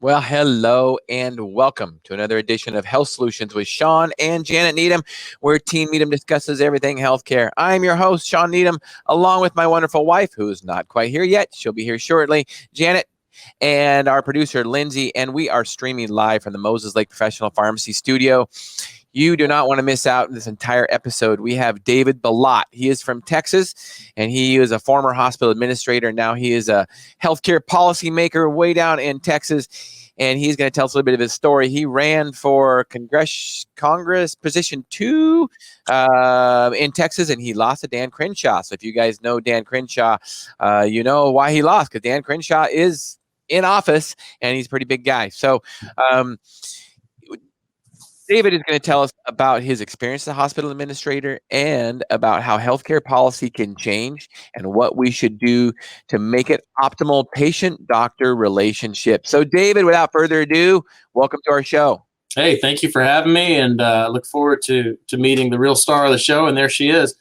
Well, hello and welcome to another edition of Health Solutions with Shawn and Janet Needham, where Team Needham discusses everything healthcare. I'm your host, Shawn Needham, along with my wonderful wife, who's not quite here yet. She'll be here shortly, Janet, and our producer, Lindsay, and we are streaming live from the Moses Lake Professional Pharmacy Studio. You do not want to miss out on this entire episode. We have David Balat. He is from Texas, and he is a former hospital administrator. Now he is a healthcare policymaker way down in Texas, and he's going to tell us a little bit of his story. He ran for Congress position 2 in Texas, and he lost to Dan Crenshaw. So if you guys know Dan Crenshaw, you know why he lost, because Dan Crenshaw is in office, and he's a pretty big guy. So David is going to tell us about his experience as a hospital administrator and about how healthcare policy can change and what we should do to make it optimal patient-doctor relationship. So, David, without further ado, welcome to our show. Hey, thank you for having me, and look forward to meeting the real star of the show, and there she is.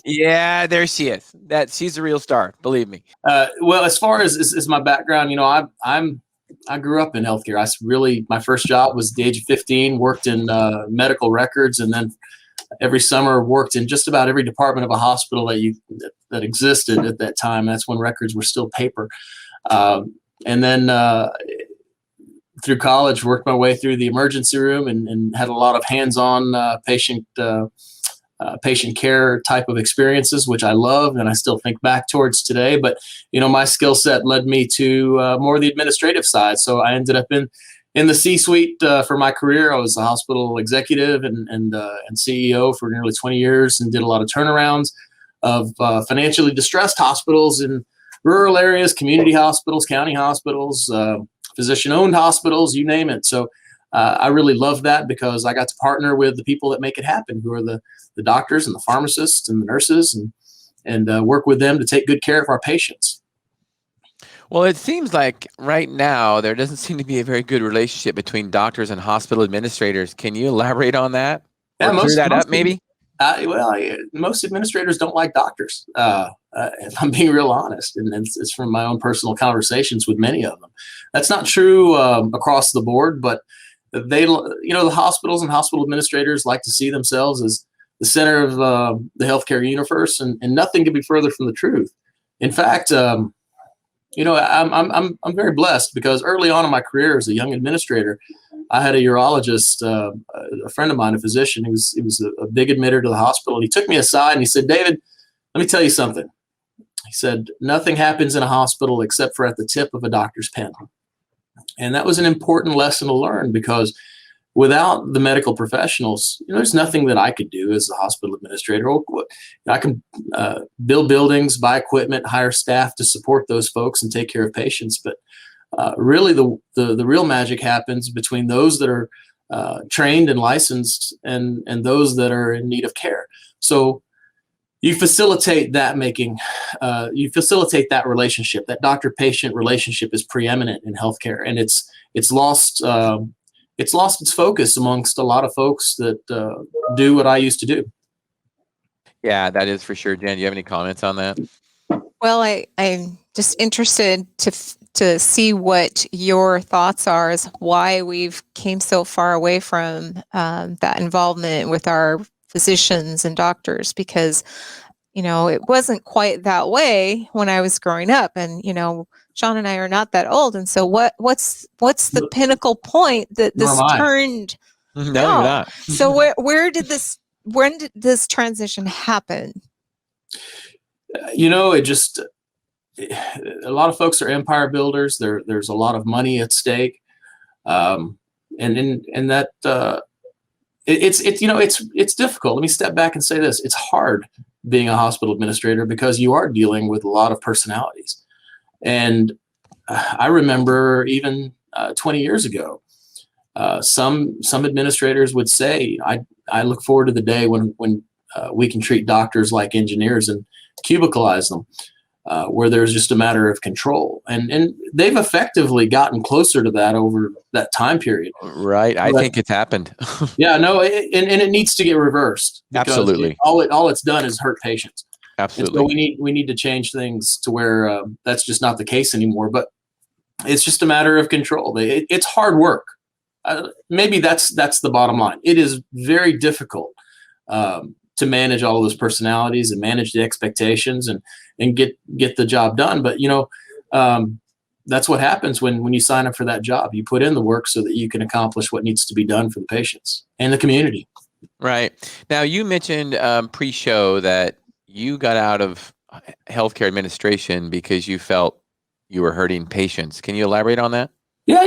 Yeah, there she is. She's the real star, believe me. Well, as far as my background, you know, I grew up in healthcare. My first job was at the age of 15, worked in medical records, and then every summer worked in just about every department of a hospital that existed at that time. That's when records were still paper. And then through college, worked my way through the emergency room and had a lot of hands-on patient care type of experiences, which I love and I still think back towards today. But, you know, my skill set led me to more of the administrative side. So I ended up in the C-suite for my career. I was a hospital executive and CEO for nearly 20 years and did a lot of turnarounds of financially distressed hospitals in rural areas, community hospitals, county hospitals, physician-owned hospitals, you name it. So I really love that because I got to partner with the people that make it happen, who are the doctors and the pharmacists and the nurses, and work with them to take good care of our patients. Well, it seems like right now there doesn't seem to be a very good relationship between doctors and hospital administrators. Can you elaborate on that? Yeah, clear that up, maybe? Most administrators don't like doctors, if I'm being real honest, and it's from my own personal conversations with many of them. That's not true across the board, but the hospitals and hospital administrators like to see themselves as the center of the healthcare universe, and nothing could be further from the truth. In fact, I'm very blessed because early on in my career as a young administrator, I had a urologist, a friend of mine, a physician. He was a big admitter to the hospital. He took me aside and he said, "David, let me tell you something." He said, "Nothing happens in a hospital except for at the tip of a doctor's pen." And that was an important lesson to learn because without the medical professionals, there's nothing that I could do as a hospital administrator. I can build buildings, buy equipment, hire staff to support those folks and take care of patients. But really, the real magic happens between those that are trained and licensed and those that are in need of care. So you facilitate that relationship. That doctor-patient relationship is preeminent in healthcare, and it's lost its focus amongst a lot of folks that do what I used to do. Yeah, that is for sure. Jen, do you have any comments on that? Well, I'm just interested to see what your thoughts are as why we've came so far away from that involvement with our physicians and doctors, because, it wasn't quite that way when I was growing up, and, Shawn and I are not that old. And so what's the pinnacle point that this turned? No, you're not. So when did this transition happen? A lot of folks are empire builders. There's a lot of money at stake. And that it's difficult. Let me step back and say this. It's hard being a hospital administrator because you are dealing with a lot of personalities. And I remember even 20 years ago, some administrators would say, I look forward to the day when we can treat doctors like engineers and cubicleize them, where there's just a matter of control. And they've effectively gotten closer to that over that time period. Right. I think it's happened. Yeah, no, and it needs to get reversed. Absolutely. All it's done is hurt patients. Absolutely. And so we need to change things to where that's just not the case anymore. But It's just a matter of control. It's hard work. Maybe that's the bottom line. It is very difficult to manage all of those personalities and manage the expectations and get the job done. But that's what happens when you sign up for that job. You put in the work so that you can accomplish what needs to be done for the patients and the community. Right. Now, you mentioned pre-show that you got out of healthcare administration because you felt you were hurting patients. Can you elaborate on that? Yeah,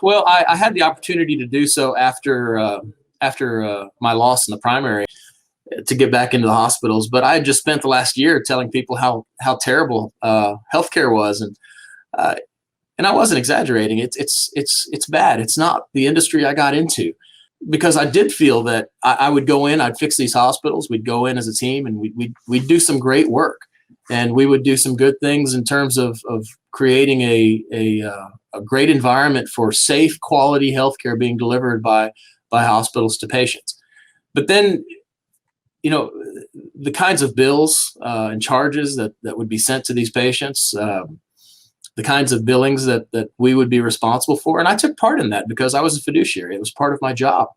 well, I had the opportunity to do so after my loss in the primary to get back into the hospitals. But I had just spent the last year telling people how terrible healthcare was, and I wasn't exaggerating. It's bad. It's not the industry I got into, because I did feel that I would go in, I'd fix these hospitals. We'd go in as a team, and we'd do some great work, and we would do some good things in terms of creating a great environment for safe, quality healthcare being delivered by hospitals to patients. But then, the kinds of bills and charges that would be sent to these patients, the kinds of billings that we would be responsible for. And I took part in that because I was a fiduciary. It was part of my job.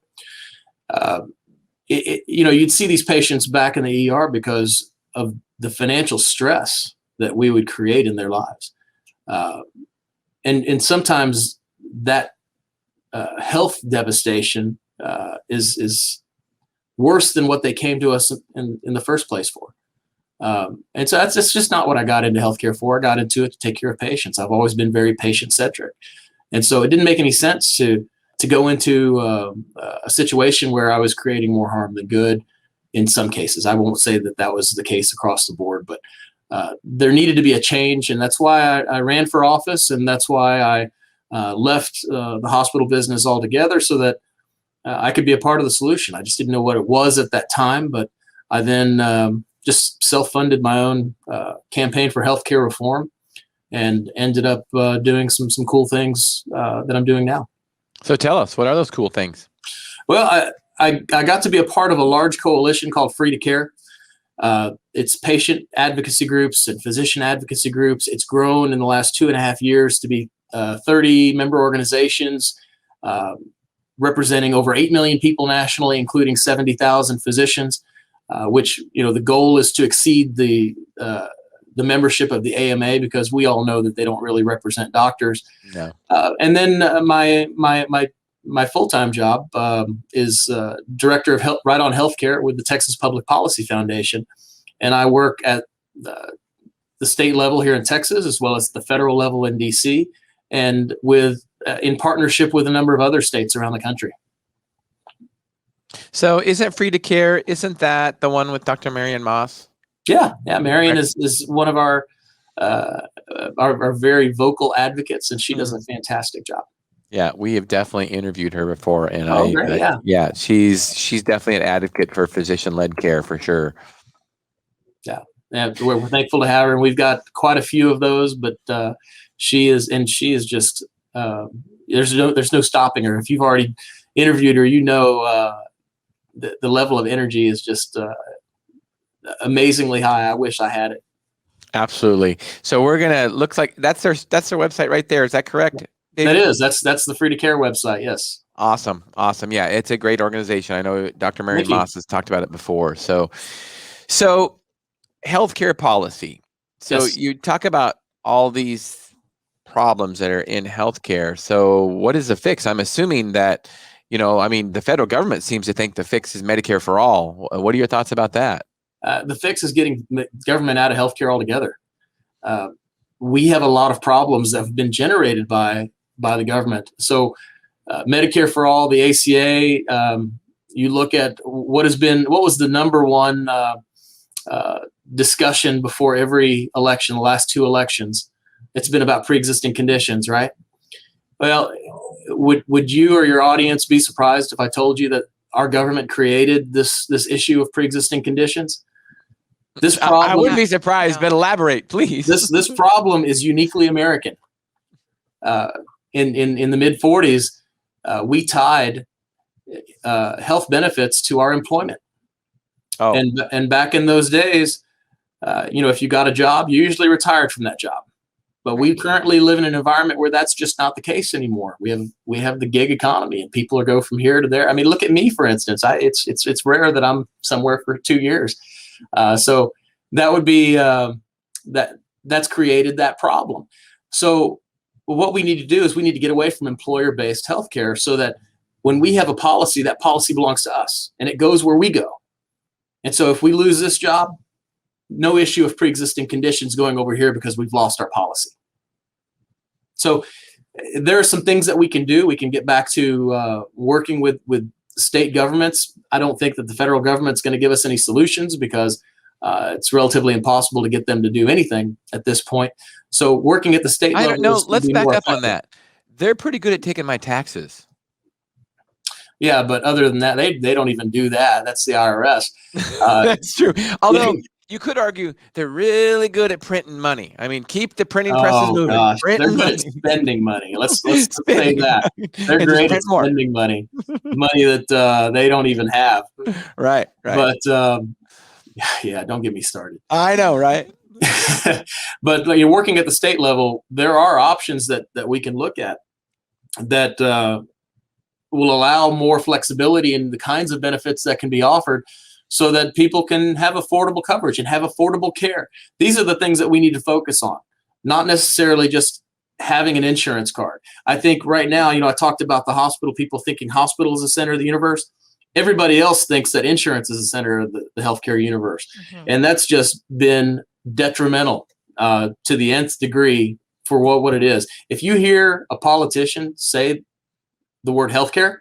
You'd see these patients back in the ER because of the financial stress that we would create in their lives. And sometimes that health devastation is worse than what they came to us in the first place for. And so that's just not what I got into healthcare for. I got into it to take care of patients. I've always been very patient-centric. And so it didn't make any sense to go into a situation where I was creating more harm than good in some cases. I won't say that was the case across the board, but there needed to be a change. And that's why I ran for office, and that's why I left the hospital business altogether, so that I could be a part of the solution. I just didn't know what it was at that time, but I then just self-funded my own campaign for healthcare reform, and ended up doing some cool things that I'm doing now. So tell us, what are those cool things? Well, I got to be a part of a large coalition called Free to Care. It's patient advocacy groups and physician advocacy groups. It's grown in the last 2.5 years to be 30 member organizations, representing over 8 million people nationally, including 70,000 physicians. Which, the goal is to exceed the membership of the AMA, because we all know that they don't really represent doctors. No. And then my full-time job is director of Right on Healthcare with the Texas Public Policy Foundation, and I work at the state level here in Texas, as well as the federal level in DC, and in partnership with a number of other states around the country. So isn't Free to Care, isn't that the one with Dr. Marion Moss? Yeah. Marion is one of our very vocal advocates, and she does a fantastic job. Yeah, we have definitely interviewed her before, and great, yeah, she's definitely an advocate for physician-led care for sure. Yeah, we're thankful to have her, and we've got quite a few of those. But she is just there's no stopping her. If you've already interviewed her, the level of energy is just amazingly high. I wish I had it. Absolutely. So we're gonna, looks like that's their website right there. Is that correct, David? That is. That's the Free to Care website. Yes. Awesome. Yeah, it's a great organization. I know Dr. Marion Moss has talked about it before. So healthcare policy. So yes. You talk about all these problems that are in healthcare. So what is the fix? I'm assuming that, the federal government seems to think the fix is Medicare for all. What are your thoughts about that? The fix is getting government out of healthcare altogether. We have a lot of problems that have been generated by the government. So Medicare for all, the ACA, you look at what was the number one discussion before every election, the last 2 elections. It's been about pre-existing conditions, right? Well, would you or your audience be surprised if I told you that our government created this issue of pre-existing conditions? This problem, I wouldn't be surprised, but elaborate, please. This problem is uniquely American. In the mid 40s, we tied health benefits to our employment. Oh. And back in those days, if you got a job, you usually retired from that job. But we currently live in an environment where that's just not the case anymore. We have the gig economy, and people are go from here to there. I mean, look at me, for instance. It's rare that I'm somewhere for 2 years. So that would be that's created that problem. So what we need to do is we need to get away from employer-based healthcare so that when we have a policy, that policy belongs to us and it goes where we go. And so if we lose this job, no issue of pre-existing conditions going over here because we've lost our policy. So there are some things that we can do. We can get back to working with state governments. I don't think that the federal government's going to give us any solutions because it's relatively impossible to get them to do anything at this point. So working at the state level. I don't know. Let's back up on that. They're pretty good at taking my taxes. Yeah, but other than that, they don't even do that. That's the IRS. That's true. Although you could argue they're really good at printing money. I mean, keep the printing presses moving. Gosh, they're good at spending money. Let's say that. They're great at spending money that they don't even have. Right. But yeah, don't get me started. I know, right? But you're working at the state level. There are options that we can look at that will allow more flexibility in the kinds of benefits that can be offered so that people can have affordable coverage and have affordable care. These are the things that we need to focus on, not necessarily just having an insurance card. I think right now, I talked about the hospital, people thinking hospital is the center of the universe. Everybody else thinks that insurance is the center of the healthcare universe. Mm-hmm. And that's just been detrimental to the nth degree for what it is. If you hear a politician say the word healthcare,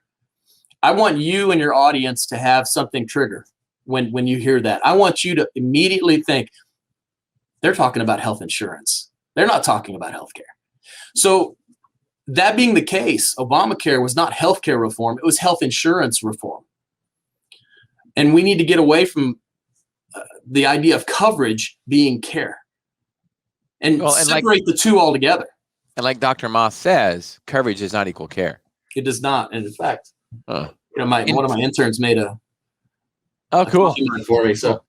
I want you and your audience to have something trigger when you hear that. I want you to immediately think they're talking about health insurance. They're not talking about healthcare. So that being the case, Obamacare was not healthcare reform. It was health insurance reform. And we need to get away from the idea of coverage being care and separate the two altogether. And like Dr. Moss says, coverage does not equal care. It does not. And in fact, one of my interns made a cool for me. So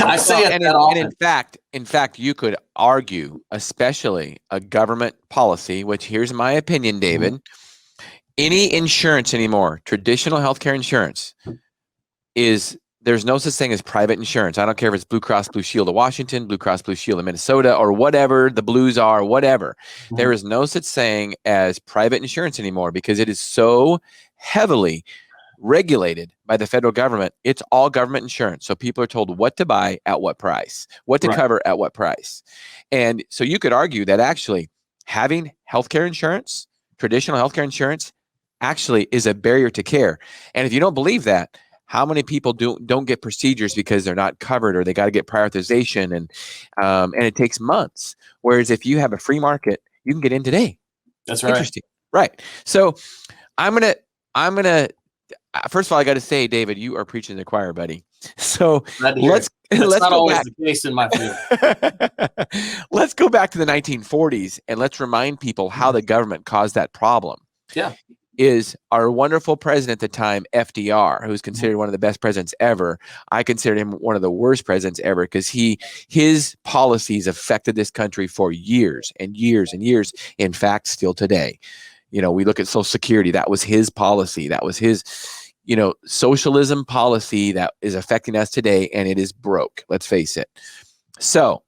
I say it that often. And in fact, you could argue, especially a government policy, which here's my opinion, David, any insurance anymore, traditional healthcare insurance there's no such thing as private insurance. I don't care if it's Blue Cross Blue Shield of Washington, Blue Cross Blue Shield of Minnesota, or whatever the Blues are, whatever. Mm-hmm. There is no such thing as private insurance anymore because it is so heavily regulated by the federal government. It's all government insurance. So people are told what to buy at what price, what to cover at what price. And so you could argue that actually having healthcare insurance, traditional healthcare insurance, actually is a barrier to care. And if you don't believe that, how many people don't get procedures because they're not covered or they got to get prior authorization and it takes months. Whereas if you have a free market, you can get in today. That's right. Interesting. Right. So I'm gonna first of all, I got to say, David, you are preaching to the choir, buddy. So let's not go always back. The case in my field. Let's go back to the 1940s and let's remind people how the government caused that problem. Yeah. Is our wonderful president at the time, FDR, who's considered one of the best presidents ever. I consider him one of the worst presidents ever because his policies affected this country for years and years and years. In fact, still today. We look at Social Security. That was his policy. That was his, socialism policy that is affecting us today, and it is broke. Let's face it. So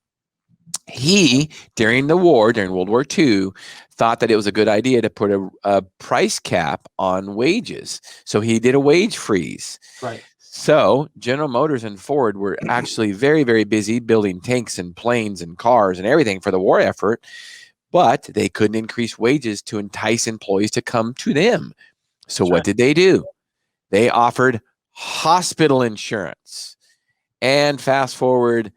he, during World War II, thought that it was a good idea to put a price cap on wages. So he did a wage freeze. Right. So General Motors and Ford were actually very, very busy building tanks and planes and cars and everything for the war effort, but they couldn't increase wages to entice employees to come to them. So what did they do? They offered hospital insurance. And fast forward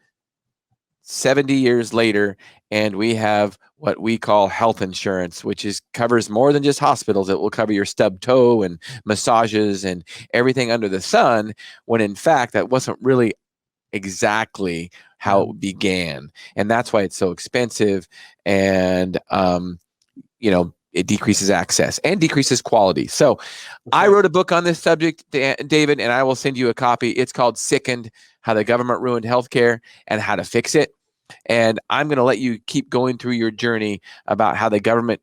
70 years later, and we have what we call health insurance, which covers more than just hospitals. It will cover your stub toe and massages and everything under the sun, when in fact that wasn't really exactly how it began. And that's why it's so expensive, and it decreases access and decreases quality. So I wrote a book on this subject, David, and I will send you a copy. It's called Sickened: How the Government Ruined Healthcare and How to Fix It. And I'm going to let you keep going through your journey about how the government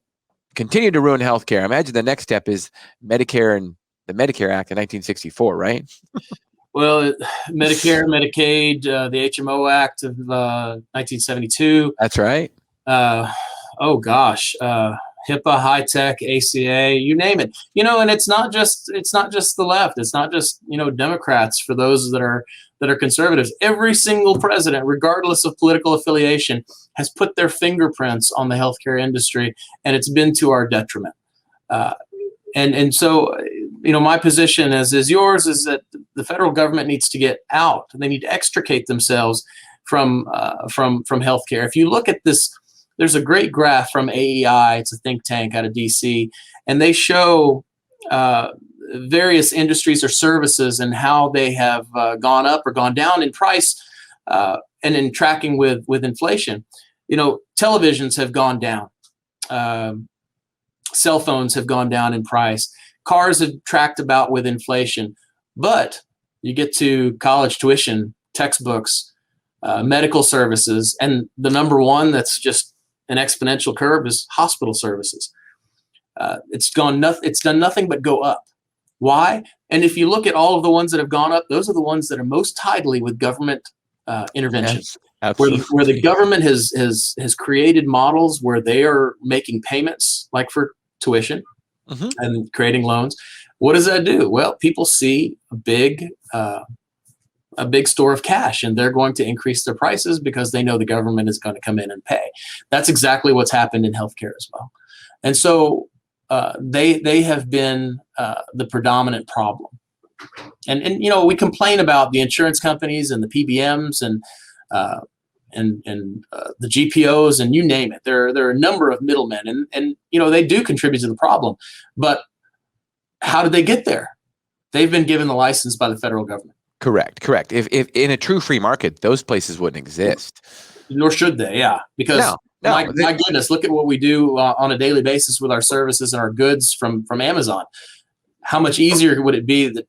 continued to ruin healthcare. I imagine the next step is Medicare and the Medicare Act in 1964, right? Well, Medicare, Medicaid, the HMO Act of 1972. That's right. Oh gosh, HIPAA, high tech, ACA, you name it. And it's not just the left. It's not just Democrats. For those that are conservatives, every single president, regardless of political affiliation, has put their fingerprints on the healthcare industry, and it's been to our detriment. And so, my position, as is yours, is that the federal government needs to get out. They need to extricate themselves from healthcare. If you look at this, there's a great graph from AEI. It's a think tank out of DC, and they show various industries or services and how they have gone up or gone down in price, and in tracking with inflation. Televisions have gone down. Cell phones have gone down in price. Cars have tracked about with inflation. But you get to college tuition, textbooks, medical services, and the number one that's just an exponential curve is hospital services. It's done nothing but go up. Why? And if you look at all of the ones that have gone up, those are the ones that are most tidily with government intervention. Yes, absolutely. Where the government has created models where they are making payments, like for tuition, and creating loans. What does that do? Well, people see a big store of cash, and they're going to increase their prices because they know the government is going to come in and pay. That's exactly what's happened in healthcare as well. And so they have been the predominant problem. And we complain about the insurance companies and the PBMs and the GPOs, and you name it. There are a number of middlemen, and they do contribute to the problem. But how did they get there? They've been given the license by the federal government. Correct. If in a true free market, those places wouldn't exist. Nor should they, yeah. Because my goodness, look at what we do on a daily basis with our services and our goods from Amazon. How much easier would it be that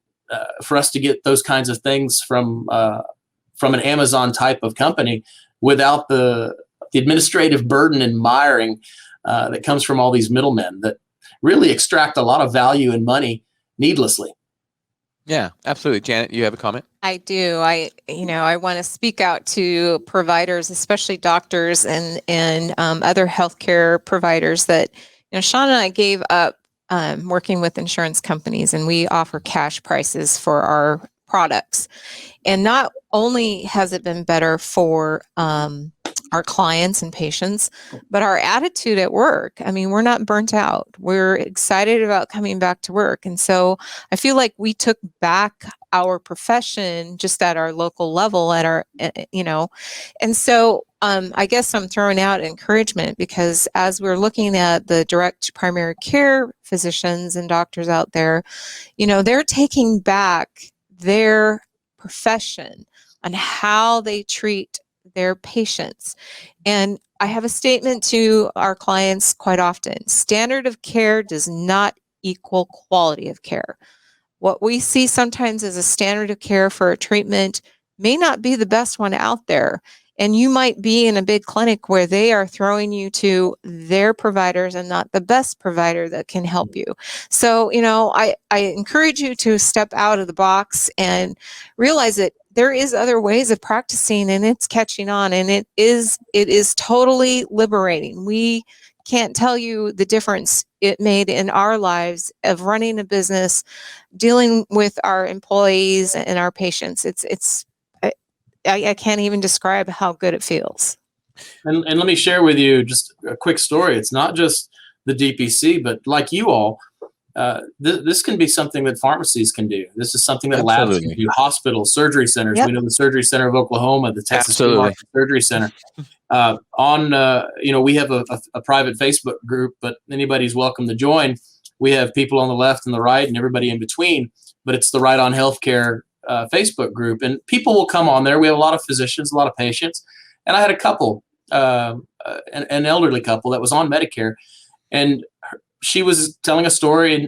for us to get those kinds of things from an Amazon type of company without the administrative burden and miring that comes from all these middlemen that really extract a lot of value and money needlessly. Yeah, absolutely. Janet, you have a comment? I do. I want to speak out to providers, especially doctors and other healthcare providers that, Shawn and I gave up working with insurance companies, and we offer cash prices for our products. And not only has it been better for our clients and patients, but our attitude at work. I mean, we're not burnt out. We're excited about coming back to work. And so I feel like we took back our profession just at our local level, and so I guess I'm throwing out encouragement, because as we're looking at the direct primary care physicians and doctors out there, they're taking back their profession on how they treat their patients. And I have a statement to our clients quite often: standard of care does not equal quality of care. What we see sometimes as a standard of care for a treatment may not be the best one out there. And you might be in a big clinic where they are throwing you to their providers and not the best provider that can help you. So, I encourage you to step out of the box and realize that there is other ways of practicing, and it's catching on, and it is totally liberating. We can't tell you the difference it made in our lives of running a business, dealing with our employees and our patients. I can't even describe how good it feels. And let me share with you just a quick story. It's not just the DPC, but like you all, this can be something that pharmacies can do. This is something that labs can do, hospitals, surgery centers. Yep. We know the Surgery Center of Oklahoma, the Texas Congressional Surgery Center. We have a private Facebook group, but anybody's welcome to join. We have people on the left and the right and everybody in between, but it's the Right on Healthcare Facebook group, and people will come on there. We have a lot of physicians, a lot of patients, and I had a couple, an elderly couple that was on Medicare, and she was telling a story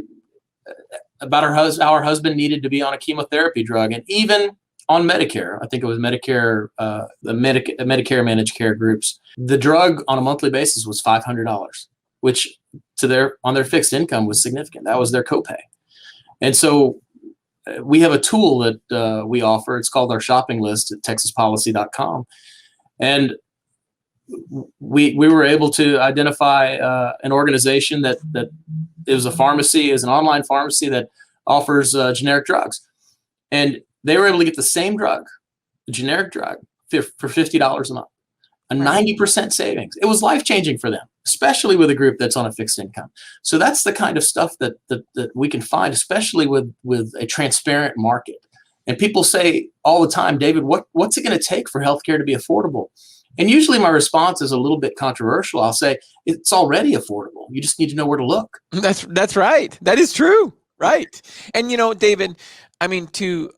about how her husband needed to be on a chemotherapy drug, and even on Medicare. I think it was Medicare, Medicare managed care groups. The drug on a monthly basis was $500, which on their fixed income was significant. That was their copay. And so we have a tool that we offer. It's called our shopping list at texaspolicy.com. And we were able to identify an organization that is a pharmacy, is an online pharmacy that offers generic drugs. And they were able to get the same drug, the generic drug, for $50 a month, a 90% savings. It was life-changing for them, especially with a group that's on a fixed income. So that's the kind of stuff that we can find, especially with a transparent market. And people say all the time, David, what's it going to take for healthcare to be affordable? And usually my response is a little bit controversial. I'll say it's already affordable. You just need to know where to look. That's right. That is true. Right. And, David, I mean, to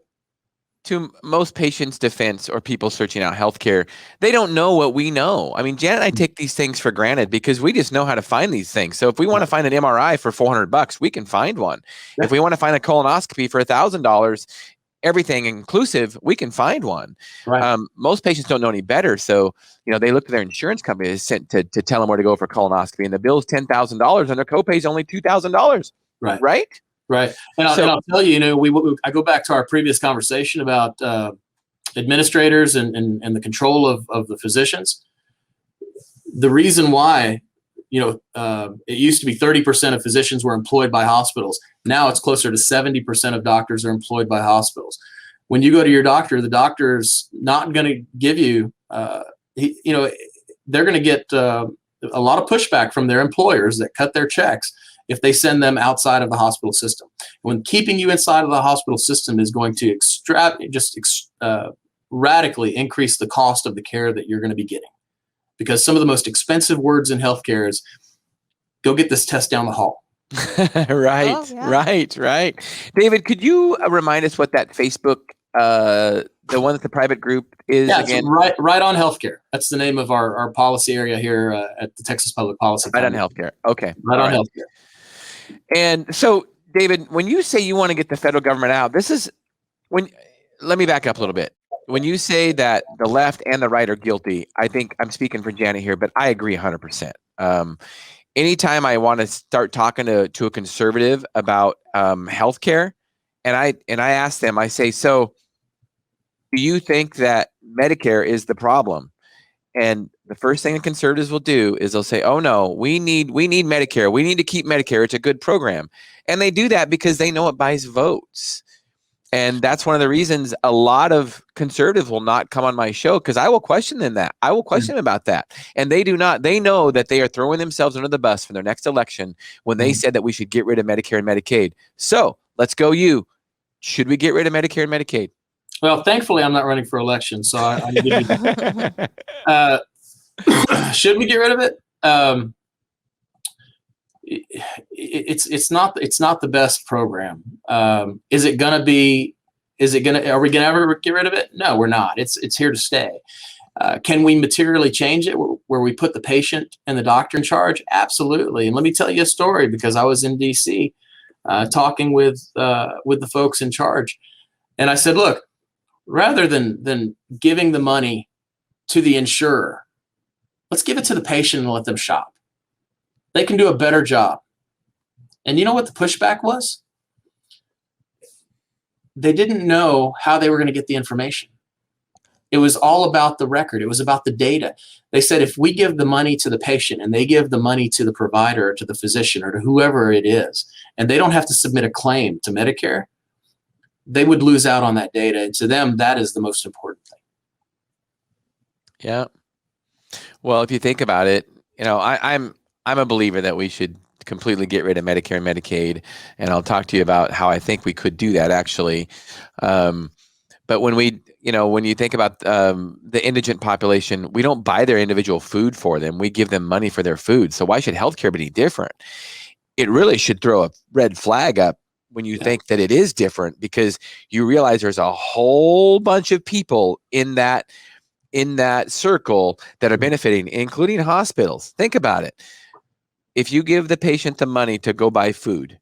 most patients' defense or people searching out healthcare, they don't know what we know. I mean, Janet and I take these things for granted because we just know how to find these things. So if we want to find an MRI for $400, we can find one. Yeah. If we want to find a colonoscopy for $1,000, everything inclusive, we can find one. Right. Most patients don't know any better. So, they look to their insurance company to tell them where to go for colonoscopy, and the bill's $10,000 and their copay is only $2,000. Right. Right. Right. And I'll tell you, I go back to our previous conversation about administrators and the control of the physicians. The reason why, it used to be 30% of physicians were employed by hospitals. Now it's closer to 70% of doctors are employed by hospitals. When you go to your doctor, the doctor's not going to give you, they're going to get a lot of pushback from their employers that cut their checks if they send them outside of the hospital system. When keeping you inside of the hospital system is going to radically increase the cost of the care that you're going to be getting. Because some of the most expensive words in healthcare is, go get this test down the hall. Right, oh, yeah. Right. David, could you remind us what that Facebook, the one that the private group is again? Right on Healthcare. That's the name of our policy area here at the Texas Public Policy. Right on Healthcare. Okay. Right on Healthcare. And so, David, when you say you want to get the federal government out, let me back up a little bit. When you say that the left and the right are guilty, I think I'm speaking for Janet here, but I agree 100%. Anytime I want to start talking to a conservative about healthcare, and I ask them, I say, so do you think that Medicare is the problem? And the first thing the conservatives will do is they'll say, oh no, we need Medicare. We need to keep Medicare. It's a good program. And they do that because they know it buys votes. And that's one of the reasons a lot of conservatives will not come on my show, because I will question them that. I will question them about that. And they do not. They know that they are throwing themselves under the bus for their next election when they said that we should get rid of Medicare and Medicaid. So let's go you. Should we get rid of Medicare and Medicaid? Well, thankfully, I'm not running for election, so I give you should we get rid of it? It's not the best program. Are we gonna ever get rid of it? No, we're not. It's here to stay. Can we materially change it where we put the patient and the doctor in charge? Absolutely. And let me tell you a story, because I was in DC talking with the folks in charge, and I said, look, rather than giving the money to the insurer, let's give it to the patient and let them shop. They can do a better job. And you know what the pushback was? They didn't know how they were going to get the information. It was all about the record. It was about the data. They said, if we give the money to the patient and they give the money to the provider or to the physician or to whoever it is, and they don't have to submit a claim to Medicare, they would lose out on that data. And to them, that is the most important thing. Yeah. Well, if you think about it, I'm a believer that we should completely get rid of Medicare and Medicaid, and I'll talk to you about how I think we could do that actually. But when you think about the indigent population, we don't buy their individual food for them. We give them money for their food. So why should healthcare be any different? It really should throw a red flag up when you think that it is different, because you realize there's a whole bunch of people in that circle that are benefiting, including hospitals. Think about it. If you give the patient the money to go buy food,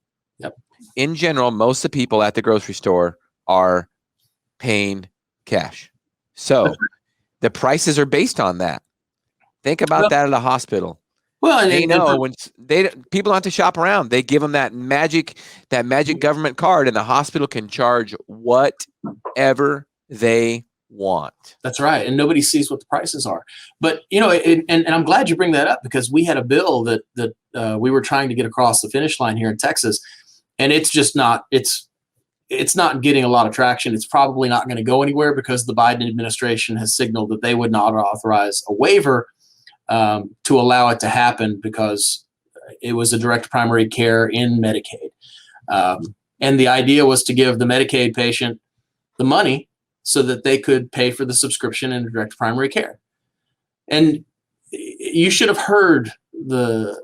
in general, most of the people at the grocery store are paying cash. So the prices are based on that. Think about that at a hospital. Well, They know when people don't have to shop around. They give them that magic government card, and the hospital can charge whatever they want. That's right. And nobody sees what the prices are. But, you know, and I'm glad you bring that up, because we had a bill that we were trying to get across the finish line here in Texas, and it's just not, it's not getting a lot of traction. It's probably not going to go anywhere because the Biden administration has signaled that they would not authorize a waiver to allow it to happen, because it was a direct primary care in Medicaid. And the idea was to give the Medicaid patient the money so that they could pay for the subscription in direct primary care. And you should have heard the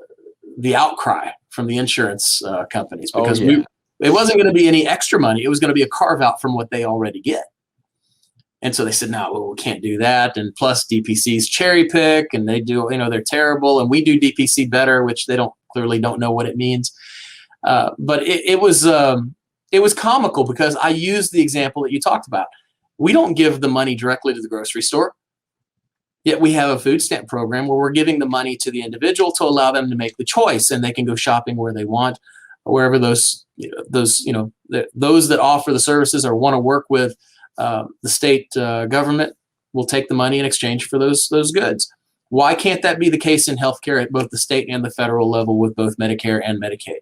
outcry from the insurance companies, because it wasn't going to be any extra money. It was going to be a carve out from what they already get. And so they said, no, we can't do that. And plus DPCs cherry pick, and they do, you know, they're terrible. And we do DPC better, which they clearly don't know what it means. But it was comical, because I used the example that you talked about. We don't give the money directly to the grocery store. Yet we have a food stamp program where we're giving the money to the individual to allow them to make the choice, and they can go shopping where they want, wherever those that offer the services or want to work with the state government will take the money in exchange for those goods. Why can't that be the case in healthcare at both the state and the federal level with both Medicare and Medicaid?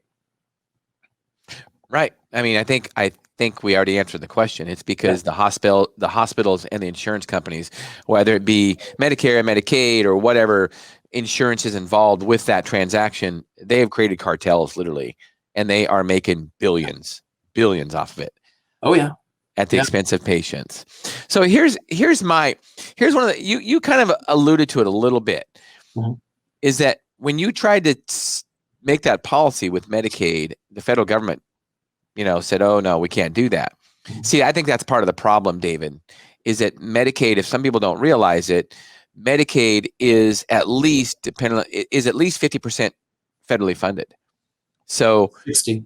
Right. I mean, I think we already answered the question. It's because the hospitals and the insurance companies, whether it be Medicare and Medicaid or whatever insurance is involved with that transaction, they have created cartels, literally, and they are making billions off of it. Oh yeah. At the expense of patients. So here's one of the, you kind of alluded to it a little bit, is that when you tried to make that policy with Medicaid, the federal government, said, oh no, we can't do that. See, I think that's part of the problem, David, is that Medicaid, if some people don't realize it, Medicaid is at least 50% federally funded. So 60.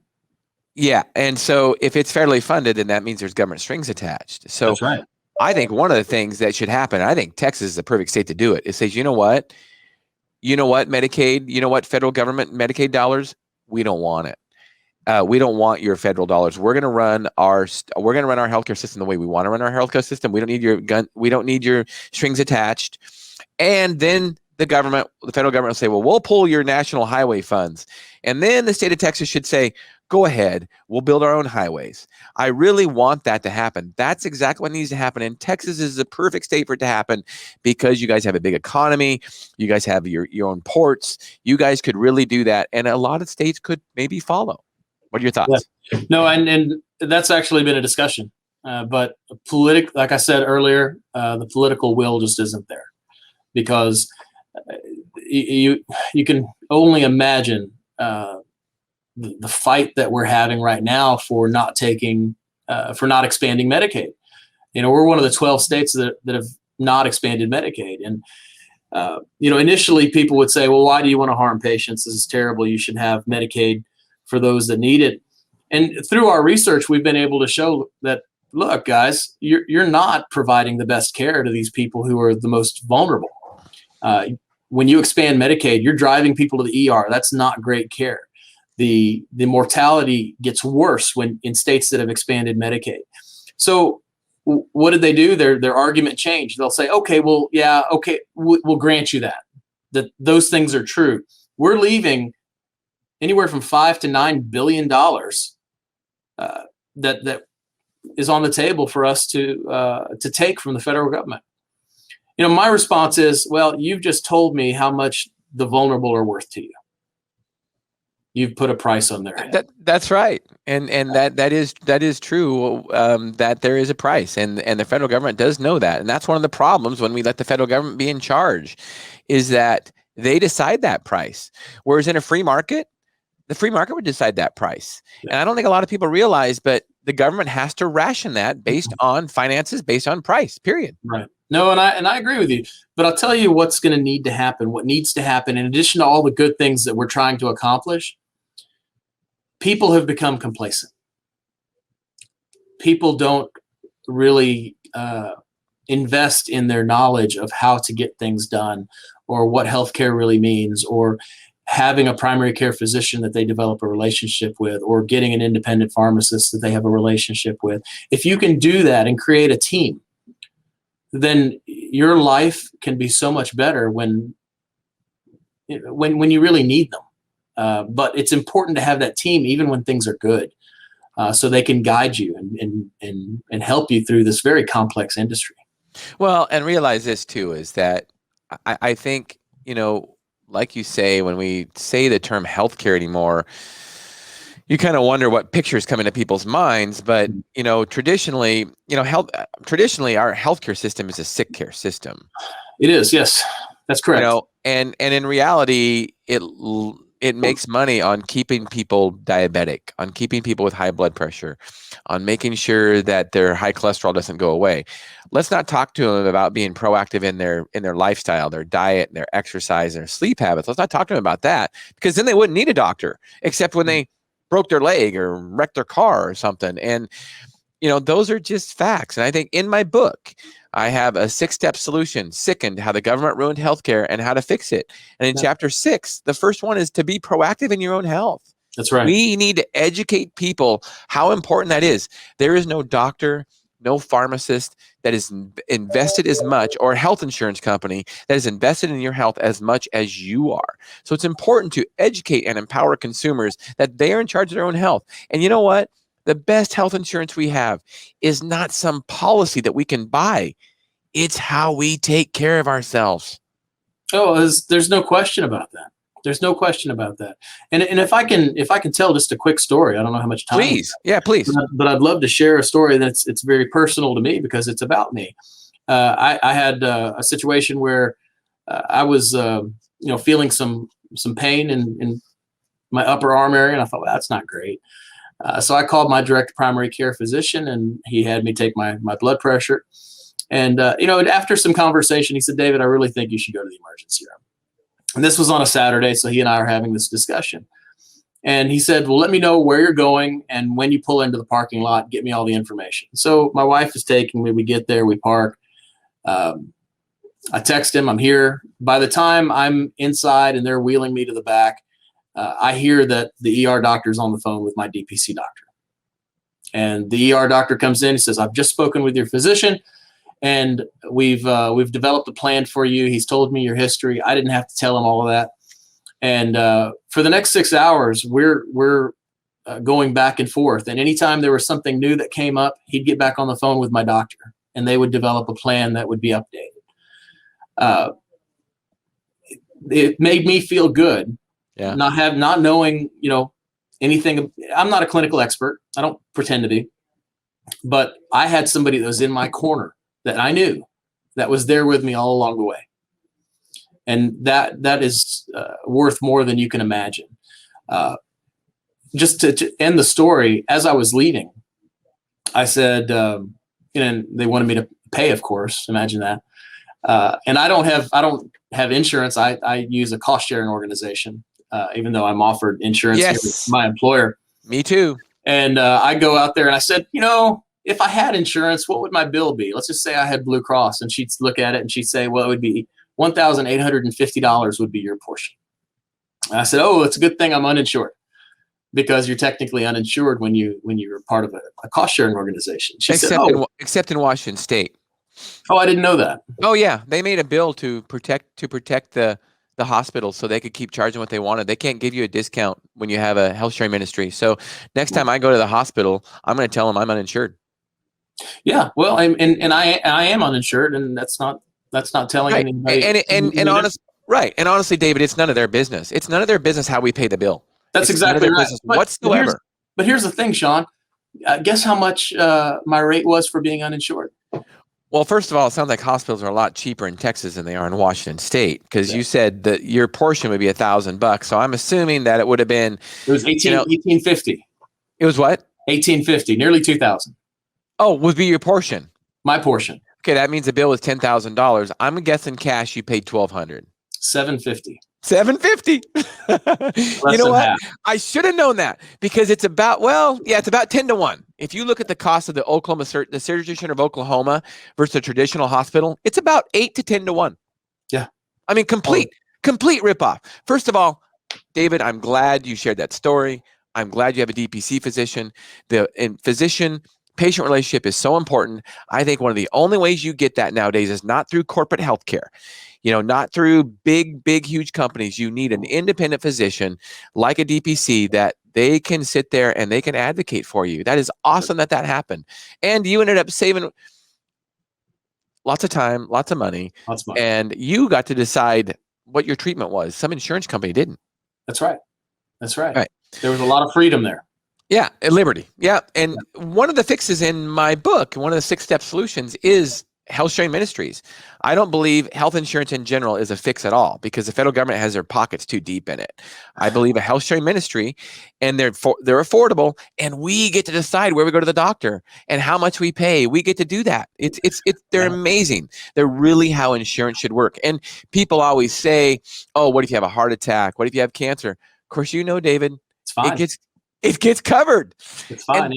Yeah. And so if it's federally funded, then that means there's government strings attached. So that's right. I think one of the things that should happen, I think Texas is the perfect state to do it. It says, you know what, Medicaid, federal government Medicaid dollars, we don't want it. We don't want your federal dollars. We're going to run our healthcare system the way we want to run our healthcare system. We don't need your strings attached. And then the federal government will say, well, we'll pull your national highway funds. And then the state of Texas should say, go ahead, we'll build our own highways. I really want that to happen. That's exactly what needs to happen. And Texas is the perfect state for it to happen, because you guys have a big economy. You guys have your own ports. You guys could really do that. And a lot of states could maybe follow. What are your thoughts? Yeah. No, and that's actually been a discussion. But like I said earlier, the political will just isn't there, because you can only imagine the fight that we're having right now for not expanding Medicaid. We're one of the 12 states that have not expanded Medicaid. And, initially people would say, well, why do you want to harm patients? This is terrible. You should have Medicaid for those that need it. And through our research, we've been able to show that, look, guys, you're not providing the best care to these people who are the most vulnerable. When you expand Medicaid, you're driving people to the ER. That's not great care. The mortality gets worse in states that have expanded Medicaid. So what did they do? Their argument changed. They'll say, okay, well, yeah, okay, we'll grant you that those things are true. We're leaving anywhere from $5 to $9 billion that is on the table for us to take from the federal government. My response is, well, you've just told me how much the vulnerable are worth to you. You've put a price on their head. That's right, and that is true. That there is a price, and the federal government does know that, and that's one of the problems when we let the federal government be in charge, is that they decide that price. Whereas in a free market, the free market would decide that price. Yeah. And I don't think a lot of people realize, but the government has to ration that based on finances, based on price. Period. Right. No, and I agree with you. But I'll tell you what's going to need to happen. What needs to happen, in addition to all the good things that we're trying to accomplish, people have become complacent. People don't really invest in their knowledge of how to get things done, or what healthcare really means, or having a primary care physician that they develop a relationship with, or getting an independent pharmacist that they have a relationship with. If you can do that and create a team, then your life can be so much better when you really need them. But it's important to have that team even when things are good, so they can guide you and help you through this very complex industry. Well, and realize this too, is that I think, like you say, when we say the term healthcare anymore, you kind of wonder what pictures come into people's minds. But, traditionally, traditionally our healthcare system is a sick care system. It is. Yes, that's correct. And in reality, it makes money on keeping people diabetic, on keeping people with high blood pressure, on making sure that their high cholesterol doesn't go away. Let's not talk to them about being proactive in their lifestyle, their diet, their exercise, their sleep habits. Let's not talk to them about that, because then they wouldn't need a doctor, except when they broke their leg or wrecked their car or something. And, those are just facts. And I think in my book, I have a 6-step solution, Sickened, how the government ruined healthcare and how to fix it. And in chapter 6, the first one is to be proactive in your own health. That's right. We need to educate people how important that is. There is no doctor, no pharmacist that is invested as much, or a health insurance company that is invested in your health as much as you are. So it's important to educate and empower consumers that they are in charge of their own health. And you know what? The best health insurance we have is not some policy that we can buy. It's how we take care of ourselves. Oh, there's no question about that. There's no question about that. And if I can tell just a quick story, I don't know how much time. Please. Yeah, please. But I'd love to share a story it's very personal to me, because it's about me. I had a situation where I was feeling some pain in my upper arm area, and I thought, well, that's not great. So I called my direct primary care physician, and he had me take my blood pressure. And, after some conversation, he said, David, I really think you should go to the emergency room. And this was on a Saturday, so he and I are having this discussion. And he said, well, let me know where you're going, and when you pull into the parking lot, get me all the information. So my wife is taking me. We get there, we park. I text him, I'm here. By the time I'm inside and they're wheeling me to the back, I hear that the ER doctor's on the phone with my DPC doctor. And the ER doctor comes in, he says, I've just spoken with your physician, and we've developed a plan for you. He's told me your history. I didn't have to tell him all of that. And for the next 6 hours, we're going back and forth. And anytime there was something new that came up, he'd get back on the phone with my doctor, and they would develop a plan that would be updated. It made me feel good. Yeah. Not knowing, anything. I'm not a clinical expert. I don't pretend to be, but I had somebody that was in my corner that I knew that was there with me all along the way. And that is worth more than you can imagine. Just to end the story, as I was leaving, I said, and they wanted me to pay, of course, imagine that. And I don't have insurance. I use a cost sharing organization. Even though I'm offered insurance here with my employer. Me too. And I go out there and I said, if I had insurance, what would my bill be? Let's just say I had Blue Cross, and she'd look at it and she'd say, well, it would be $1,850 would be your portion. And I said, oh, it's a good thing I'm uninsured, because you're technically uninsured when you're part of a cost sharing organization. She said, except in Washington State. Oh, I didn't know that. Oh yeah, they made a bill to protect the hospitals so they could keep charging what they wanted. They can't give you a discount when you have a health sharing ministry. So next time I go to the hospital, I'm going to tell them I'm uninsured. Yeah, well, I am uninsured, and that's not telling right. anybody. And honestly, David, it's none of their business. It's none of their business how we pay the bill. That's exactly right. Whatsoever. But here's the thing, Shawn. Guess how much my rate was for being uninsured? Well, first of all, it sounds like hospitals are a lot cheaper in Texas than they are in Washington State, because you said that your portion would be $1,000. So I'm assuming that it would have been. It was $1,850. It was what? $1,850, nearly $2,000. Oh, would be your portion. My portion. Okay, that means the bill was $10,000. I'm guessing cash you paid $1,200. $750. $750. You know what? I should have known that because it's about, it's about 10-1. If you look at the cost of the the Surgery Center of Oklahoma versus a traditional hospital, it's about 8 to 10-1. Yeah. I mean, complete ripoff. First of all, David, I'm glad you shared that story. I'm glad you have a DPC physician. The physician-patient relationship is so important. I think one of the only ways you get that nowadays is not through corporate healthcare. Not through big, huge companies. You need an independent physician like a DPC that they can sit there and they can advocate for you. That is awesome that happened. And you ended up saving lots of time, lots of money. And you got to decide what your treatment was. Some insurance company didn't. That's right. Right. There was a lot of freedom there. Yeah, and liberty. Yeah. And one of the fixes in my book, one of the 6-step solutions is health sharing ministries. I don't believe health insurance in general is a fix at all because the federal government has their pockets too deep in it. I believe a health sharing ministry, and they're affordable, and we get to decide where we go to the doctor and how much we pay. We get to do that. They're amazing. They're really how insurance should work. And people always say, "Oh, what if you have a heart attack? What if you have cancer?" Of course, David, it's fine. It gets covered. It's fine.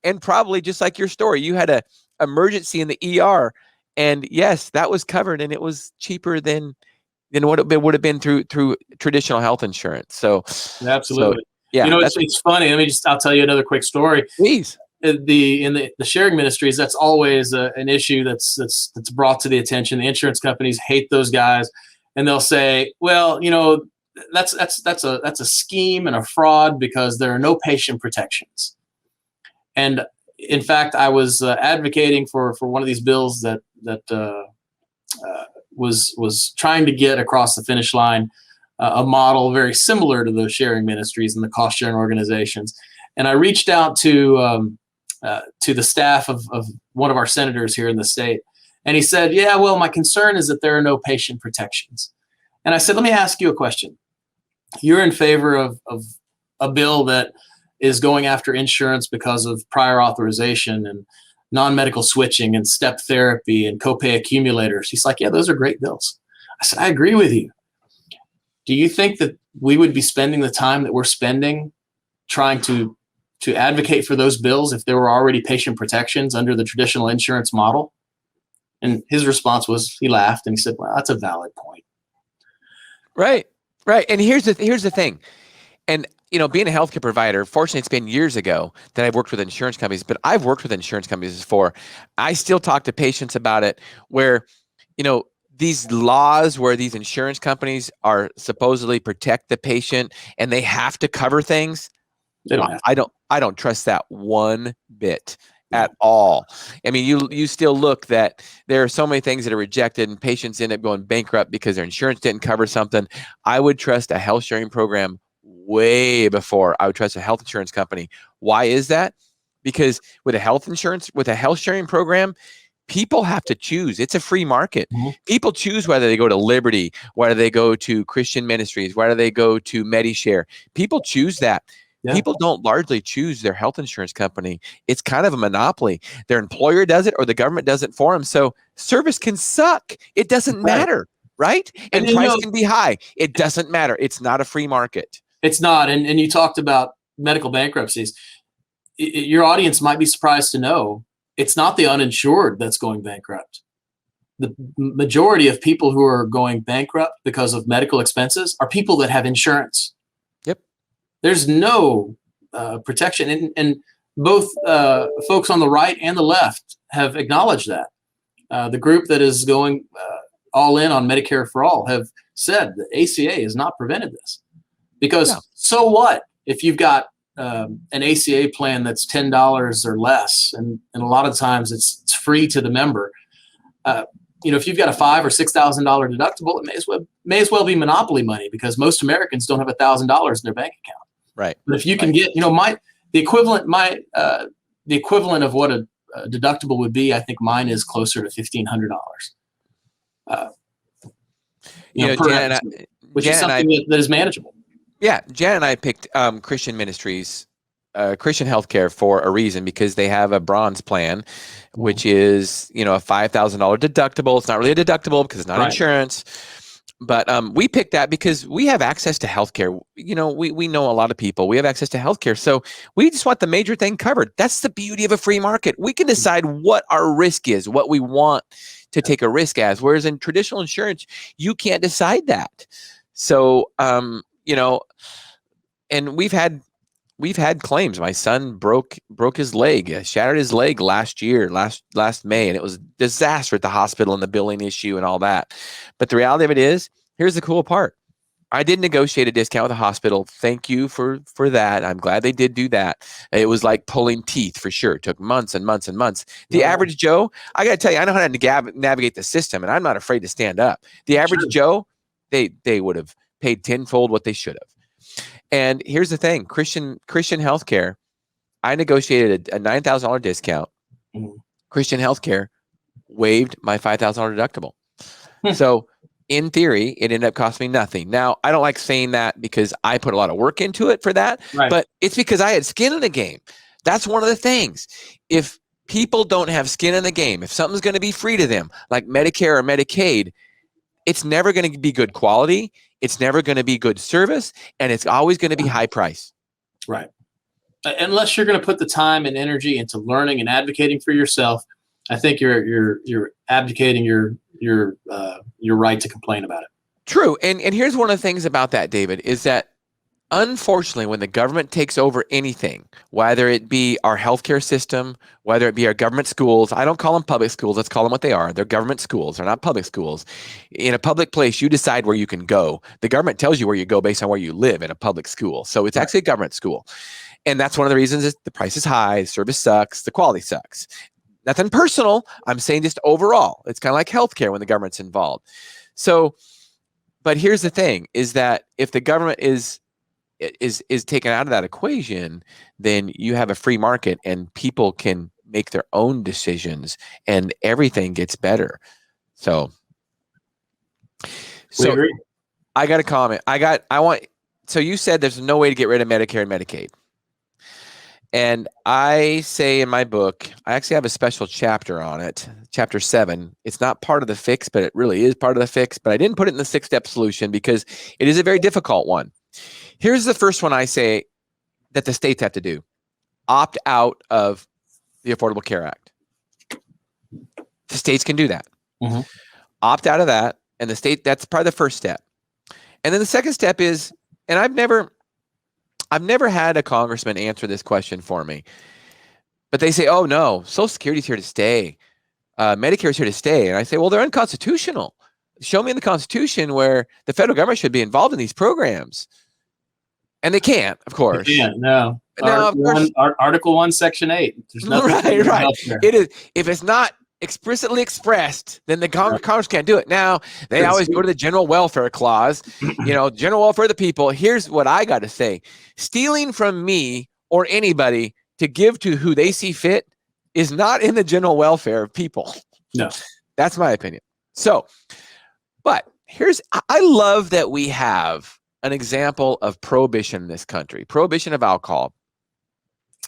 And probably just like your story, you had a emergency in the ER. And yes, that was covered, and it was cheaper than what it would have been through traditional health insurance. So absolutely, yeah. It's funny. I'll tell you another quick story. Please. In the sharing ministries, that's always an issue that's brought to the attention. The insurance companies hate those guys, and they'll say, "Well, that's a scheme and a fraud because there are no patient protections." And in fact, I was advocating for one of these bills that was trying to get across the finish line a model very similar to those sharing ministries and the cost sharing organizations. And I reached out to the staff of one of our senators here in the state, and he said, "Yeah, well, my concern is that there are no patient protections." And I said, "Let me ask you a question. You're in favor of a bill that is going after insurance because of prior authorization and non-medical switching and step therapy and copay accumulators." He's like, "Yeah, those are great bills." I said, "I agree with you. Do you think that we would be spending the time that we're spending trying to advocate for those bills if there were already patient protections under the traditional insurance model?" And his response was, he laughed and he said, "Well, that's a valid point." Right. And here's the thing. And being a healthcare provider, fortunately, it's been years ago that I've worked with insurance companies, but I've worked with insurance companies before. I still talk to patients about it where, these laws where these insurance companies are supposedly protect the patient and they have to cover things. I don't trust that one bit at all. I mean, you still look that there are so many things that are rejected and patients end up going bankrupt because their insurance didn't cover something. I would trust a health sharing program way before I would trust a health insurance company. Why is that? Because with a health sharing program, people have to choose. It's a free market. Mm-hmm. People choose whether they go to Liberty, whether they go to Christian Ministries, whether they go to MediShare. People choose that. Yeah. People don't largely choose their health insurance company. It's kind of a monopoly. Their employer does it or the government does it for them. So service can suck. It doesn't matter, right? And price can be high. It doesn't matter. It's not a free market. It's not. And you talked about medical bankruptcies. Your audience might be surprised to know it's not the uninsured that's going bankrupt. The majority of people who are going bankrupt because of medical expenses are people that have insurance. Yep. There's no protection. And both folks on the right and the left have acknowledged that. The group that is going all in on Medicare for all have said the ACA has not prevented this. Because so what if you've got an ACA plan that's $10 or less, and a lot of times it's free to the member. If you've got a $5,000 or $6,000 deductible, it may as well be monopoly money because most Americans don't have $1,000 in their bank account. Right. But if you can get, the equivalent of what a deductible would be, I think mine is closer to $1,500. Which is something that is manageable. Yeah, Janet and I picked Christian Ministries, Christian Healthcare for a reason because they have a bronze plan, which is, a $5,000 deductible. It's not really a deductible because it's not insurance, But we picked that because we have access to healthcare. You know, we know a lot of people. We have access to healthcare. So we just want the major thing covered. That's the beauty of a free market. We can decide what our risk is, what we want to take a risk as. Whereas in traditional insurance, you can't decide that. So, you know, and we've had claims. My son broke his leg, shattered his leg last May, and it was a disaster at the hospital and the billing issue and all that. But the reality of it is, here's the cool part. I did negotiate a discount with the hospital. Thank you for that. I'm glad they did do that. It was like pulling teeth for sure. It took months and months and months. The average Joe, I got to tell you, I know how to navigate the system, and I'm not afraid to stand up. The average Joe, they would have paid tenfold what they should have. And here's the thing, Christian healthcare, I negotiated a $9,000 discount. Christian healthcare waived my $5,000 deductible. So in theory, it ended up costing me nothing. Now, I don't like saying that because I put a lot of work into it for that, but it's because I had skin in the game. That's one of the things. If people don't have skin in the game, if something's going to be free to them, like Medicare or Medicaid, it's never going to be good quality. It's never going to be good service, and it's always going to be high price. Right. Unless you're going to put the time and energy into learning and advocating for yourself, I think you're abdicating your right to complain about it. True. And here's one of the things about that, David, is that unfortunately, when the government takes over anything, whether it be our healthcare system, whether it be our government schools, I don't call them public schools. Let's call them what they are. They're government schools. They're not public schools. In a public place, you decide where you can go. The government tells you where you go based on where you live in a public school. So it's actually a government school. And that's one of the reasons is the price is high, the service sucks, the quality sucks. Nothing personal. I'm saying just overall. It's kind of like healthcare when the government's involved. So, but here's the thing, is that if the government is taken out of that equation, then you have a free market and people can make their own decisions and everything gets better. So I got a comment. So you said there's no way to get rid of Medicare and Medicaid. And I say in my book, I actually have a special chapter on it, chapter 7. It's not part of the fix, but it really is part of the fix. But I didn't put it in the 6-step solution because it is a very difficult one. Here's the first one I say that the states have to do. Opt out of the Affordable Care Act. The states can do that. Mm-hmm. Opt out of that. And the state, that's probably the first step. And then the second step is, and I've never had a congressman answer this question for me, but they say, oh no, Social Security is here to stay. Medicare is here to stay. And I say, well, they're unconstitutional. Show me in the Constitution where the federal government should be involved in these programs. And they can't, of course. They can't, no. Article 1, Section 8. There's nothing right. It is, if it's not explicitly expressed, then the Congress can't do it. Now, they always go to the general welfare clause, general welfare of the people. Here's what I got to say. Stealing from me or anybody to give to who they see fit is not in the general welfare of people. No. That's my opinion. So, but I love that we have an example of prohibition in this country, prohibition of alcohol,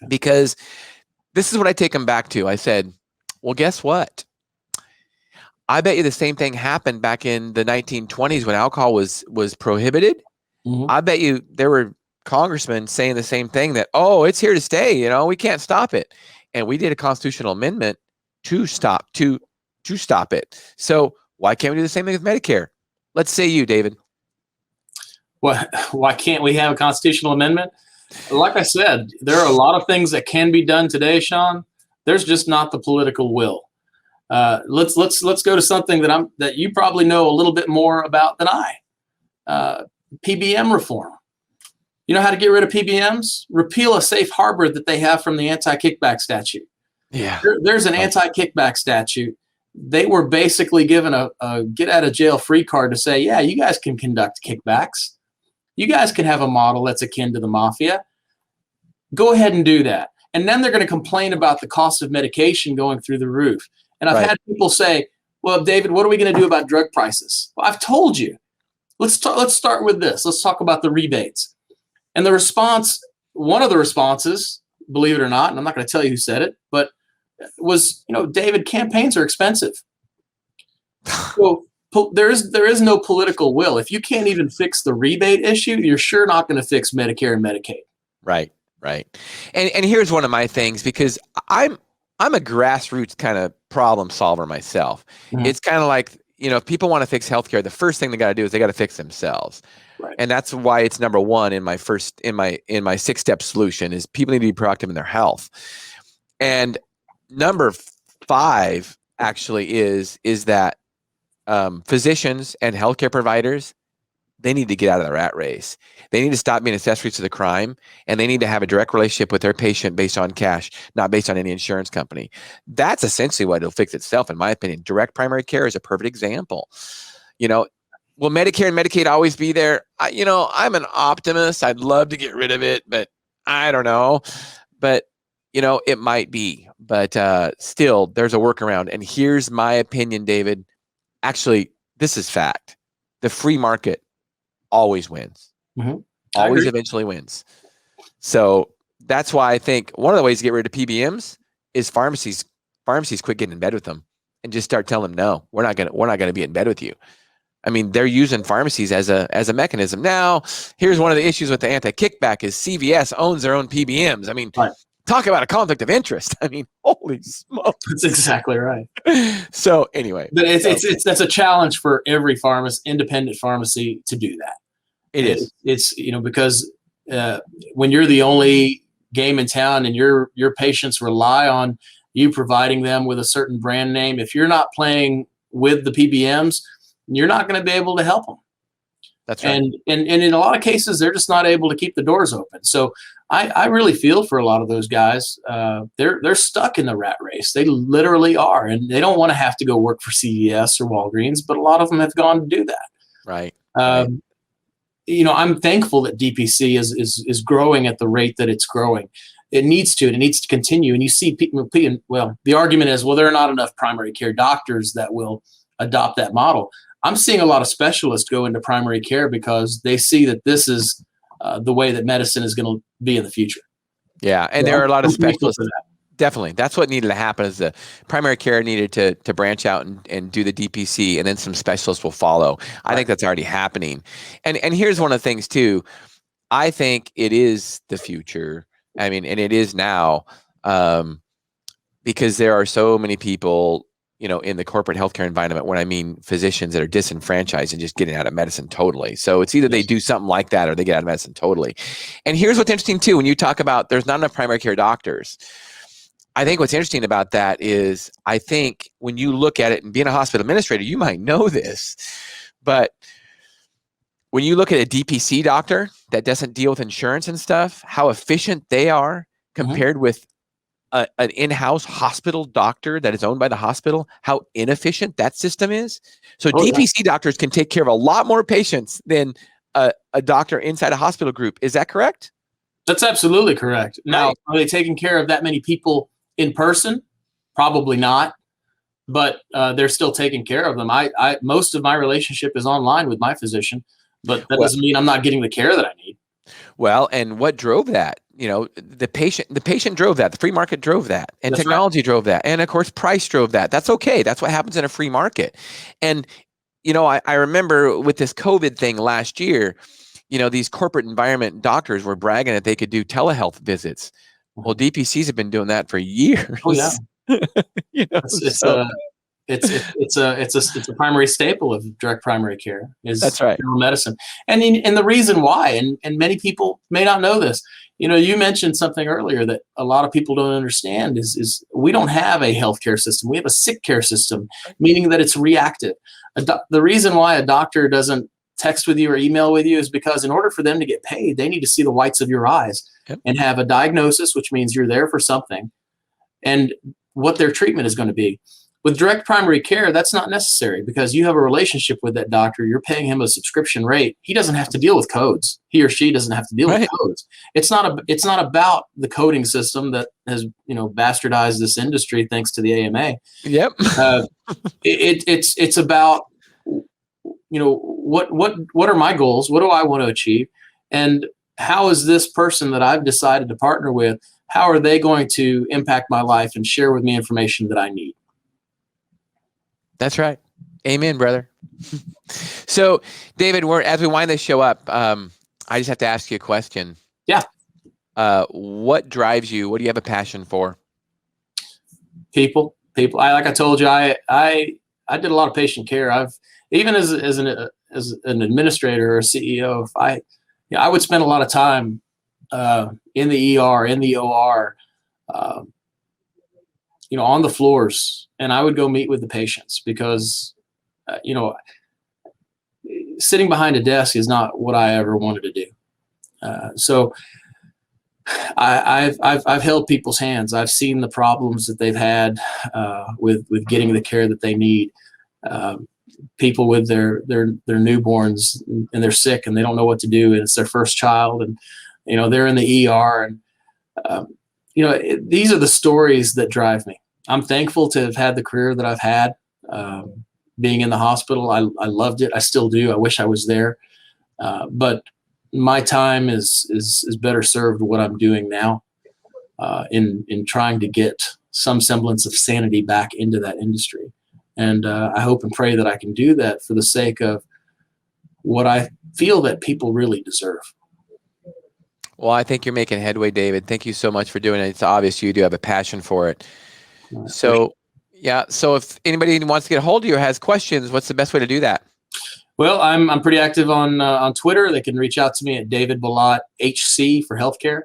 because this is what I take them back to. I said, well, guess what? I bet you the same thing happened back in the 1920s when alcohol was prohibited. Mm-hmm. I bet you there were congressmen saying the same thing, that, oh, it's here to stay. We can't stop it. And we did a constitutional amendment to stop it. So why can't we do the same thing with Medicare? Let's say you, David. Why can't we have a constitutional amendment? Like I said, there are a lot of things that can be done today, Shawn. There's just not the political will. Let's go to something that you probably know a little bit more about than I. PBM reform. You know how to get rid of PBMs? Repeal a safe harbor that they have from the anti-kickback statute. Yeah. There's an anti-kickback statute. They were basically given a get out of jail free card to say, yeah, you guys can conduct kickbacks. You guys can have a model that's akin to the mafia. Go ahead and do that. And then they're going to complain about the cost of medication going through the roof. And I've had people say, well, David, what are we going to do about drug prices? Well, I've told you. Let's start with this. Let's talk about the rebates. And the response, one of the responses, believe it or not, and I'm not going to tell you who said it, but was, David, campaigns are expensive. So there is no political will. If you can't even fix the rebate issue, you're sure not going to fix Medicare and Medicaid. Right. And here's one of my things, because I'm a grassroots kind of problem solver myself. Mm-hmm. It's kind of like, if people want to fix healthcare, the first thing they got to do is they got to fix themselves. Right. And that's why it's number one in my 6-step solution is people need to be proactive in their health. And number 5 actually is that physicians and healthcare providers, they need to get out of the rat race. They need to stop being accessories to the crime, and they need to have a direct relationship with their patient based on cash, not based on any insurance company. That's essentially what it'll fix itself, in my opinion. Direct primary care is a perfect example. Will Medicare and Medicaid always be there? I'm an optimist. I'd love to get rid of it, but I don't know. But, it might be. But still, there's a workaround. And here's my opinion, David. Actually, this is fact. The free market always wins. Mm-hmm. Always eventually wins. So that's why I think one of the ways to get rid of PBMs is pharmacies quit getting in bed with them and just start telling them, no, we're not gonna be in bed with you. I mean, they're using pharmacies as a mechanism. Now, here's one of the issues with the anti-kickback is CVS owns their own PBMs. I mean, right. Talk about a conflict of interest. I mean, holy smoke. That's exactly right. So anyway. But that's a challenge for every independent pharmacy to do that. It is. It's because when you're the only game in town and your patients rely on you providing them with a certain brand name, if you're not playing with the PBMs, you're not going to be able to help them. That's right. And in a lot of cases, they're just not able to keep the doors open. So I really feel for a lot of those guys. They're stuck in the rat race. They literally are, and they don't want to have to go work for CVS or Walgreens, but a lot of them have gone to do that. Right. I'm thankful that DPC is growing at the rate that it's growing. It needs to, and it needs to continue. And you see people, the argument is, well, there are not enough primary care doctors that will adopt that model. I'm seeing a lot of specialists go into primary care because they see that this is the way that medicine is going to be in the future. Yeah, and there are a lot of specialists. Definitely. That's what needed to happen is the primary care needed to branch out and do the DPC, and then some specialists will follow. I think that's already happening. And here's one of the things too. I think it is the future. I mean, and it is now because there are so many people, in the corporate healthcare environment, when I mean physicians that are disenfranchised and just getting out of medicine totally. So it's either they do something like that or they get out of medicine totally. And here's what's interesting too, when you talk about there's not enough primary care doctors. I think what's interesting about that is I think when you look at it, and being a hospital administrator, you might know this, but when you look at a DPC doctor that doesn't deal with insurance and stuff, how efficient they are compared with an in-house hospital doctor that is owned by the hospital, how inefficient that system is. So DPC doctors can take care of a lot more patients than a doctor inside a hospital group. Is that correct? That's absolutely correct. Now, are they taking care of that many people in person? Probably not, but they're still taking care of them. Most of my relationship is online with my physician, but that doesn't mean I'm not getting the care that I need. Well, and what drove that? The patient drove that. The free market drove that, and technology drove that, and of course, price drove that. That's okay. That's what happens in a free market. And I remember with this COVID thing last year, these corporate environment doctors were bragging that they could do telehealth visits. Well, DPCs have been doing that for years. Oh yeah. It's a primary staple of direct primary care is general medicine. And the reason why, and many people may not know this, you mentioned something earlier that a lot of people don't understand is we don't have a healthcare system. We have a sick care system, meaning that it's reactive. The reason why a doctor doesn't text with you or email with you is because in order for them to get paid, they need to see the whites of your eyes and have a diagnosis, which means you're there for something, and what their treatment is going to be. With direct primary care, that's not necessary because you have a relationship with that doctor. You're paying him a subscription rate. He doesn't have to deal with codes. He or she doesn't have to deal with codes. It's not about the coding system that has bastardized this industry thanks to the AMA. Yep. It's about what are my goals? What do I want to achieve? And how is this person that I've decided to partner with, how are they going to impact my life and share with me information that I need? That's right. Amen, brother. So, David, as we wind this show up, I just have to ask you a question. Yeah. What drives you? What do you have a passion for? People. Like I told you, I did a lot of patient care. Even as an administrator or a CEO, I would spend a lot of time in the ER, in the OR, on the floors, and I would go meet with the patients because, sitting behind a desk is not what I ever wanted to do. So I've held people's hands. I've seen the problems that they've had with getting the care that they need. People with their newborns and they're sick and they don't know what to do, and it's their first child, and they're in the ER, and these are the stories that drive me. I'm thankful to have had the career that I've had. Being in the hospital, I loved it. I still do. I wish I was there, but my time is better served what I'm doing now, in trying to get some semblance of sanity back into that industry. And I hope and pray that I can do that for the sake of what I feel that people really deserve. Well, I think you're making headway, David. Thank you so much for doing it. It's obvious you do have a passion for it. So, yeah. So if anybody wants to get a hold of you or has questions, what's the best way to do that? Well, I'm pretty active on Twitter. They can reach out to me at David Balat HC for healthcare,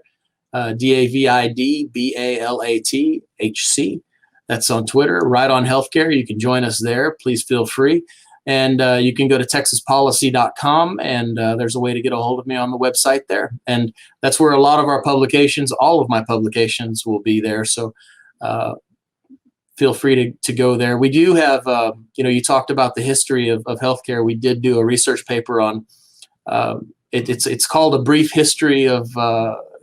DAVID BALAT HC. That's on Twitter. Right on Healthcare. You can join us there. Please feel free. And you can go to texaspolicy.com, and there's a way to get a hold of me on the website there. And that's where a lot of our publications, all of my publications, will be there. So feel free to go there. We do have, you talked about the history of healthcare. We did do a research paper on, it's called A Brief History of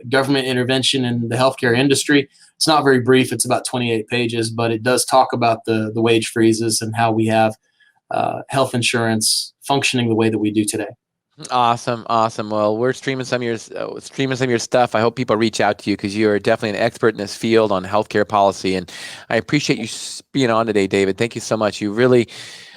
Government Intervention in the Healthcare Industry. It's not very brief. It's about 28 pages, but it does talk about the wage freezes and how we have health insurance functioning the way that we do today. Awesome. Well, we're streaming some of your stuff. I hope people reach out to you because you are definitely an expert in this field on healthcare policy, and I appreciate you being on today, David. Thank you so much. You really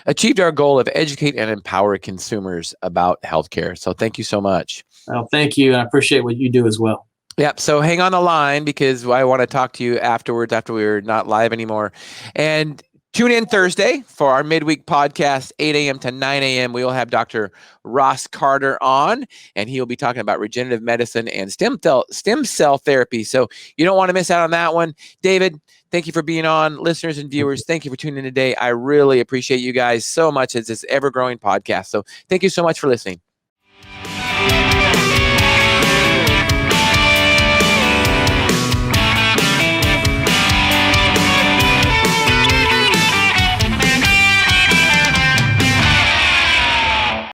achieved our goal of educate and empower consumers about healthcare. So thank you so much. Well, thank you, and I appreciate what you do as well. Yep. So hang on the line because I want to talk to you afterwards after we're not live anymore. And tune in Thursday for our midweek podcast, 8 a.m. to 9 a.m. We will have Dr. Ross Carter on, and he will be talking about regenerative medicine and stem cell therapy. So you don't want to miss out on that one. David, thank you for being on. Listeners and viewers, thank you for tuning in today. I really appreciate you guys so much as this ever-growing podcast. So thank you so much for listening.